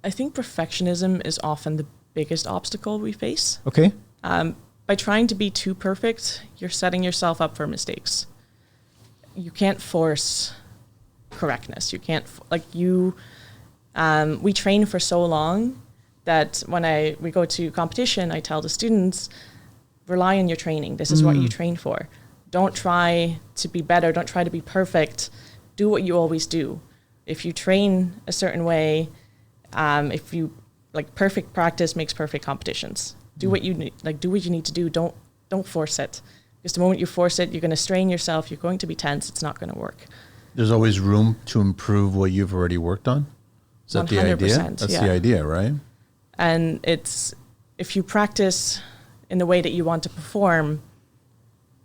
I think perfectionism is often the biggest obstacle we face. Okay. By trying to be too perfect, you're setting yourself up for mistakes. You can't force correctness. You can't, we train for so long that when we go to competition, I tell the students, rely on your training. This is what you train for. Don't try to be better. Don't try to be perfect. Do what you always do. If you train a certain way, perfect practice makes perfect competitions. Do what you need, do what you need to do. Don't force it. Because the moment you force it, you're going to strain yourself. You're going to be tense. It's not going to work. There's always room to improve what you've already worked on. Is that the idea? That's the idea, right? And if you practice in the way that you want to perform,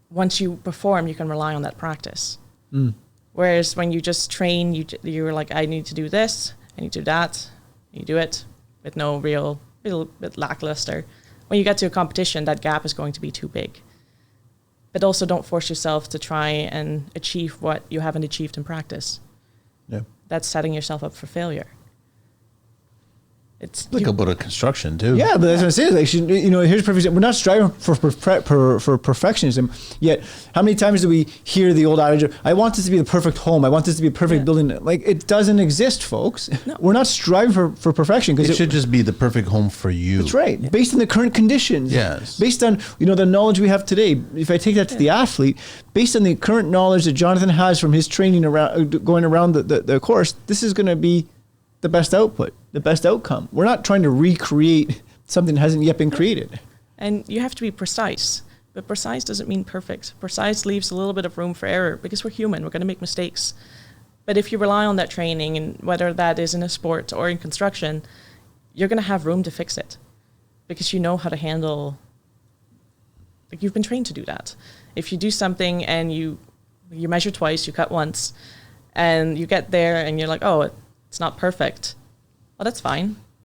once you perform, you can rely on that practice. Whereas when you just train, you're like, I need to do this, I need to do that. You do it with no real, little bit lackluster. When you get to a competition, that gap is going to be too big. But also don't force yourself to try and achieve what you haven't achieved in practice. Yeah. That's setting yourself up for failure. It's applicable to construction too. Yeah, but that's what I'm saying. Here's perfection. We're not striving for perfectionism. Yet, how many times do we hear the old adage, I want this to be the perfect home. I want this to be a perfect building. It doesn't exist, folks. No. We're not striving for perfection. It should just be the perfect home for you. That's right. Yeah. Based on the current conditions. Yes. Based on, the knowledge we have today. If I take that to the athlete, based on the current knowledge that Jonathan has from his training going around the course, this is going to be the best output, the best outcome. We're not trying to recreate something that hasn't yet been created. And you have to be precise, but precise doesn't mean perfect. Precise leaves a little bit of room for error because we're human, we're going to make mistakes. But if you rely on that training, and whether that is in a sport or in construction, you're going to have room to fix it because you know how to handle, you've been trained to do that. If you do something and you measure twice, you cut once, and you get there and you're like, oh, it's not perfect. Well, that's fine.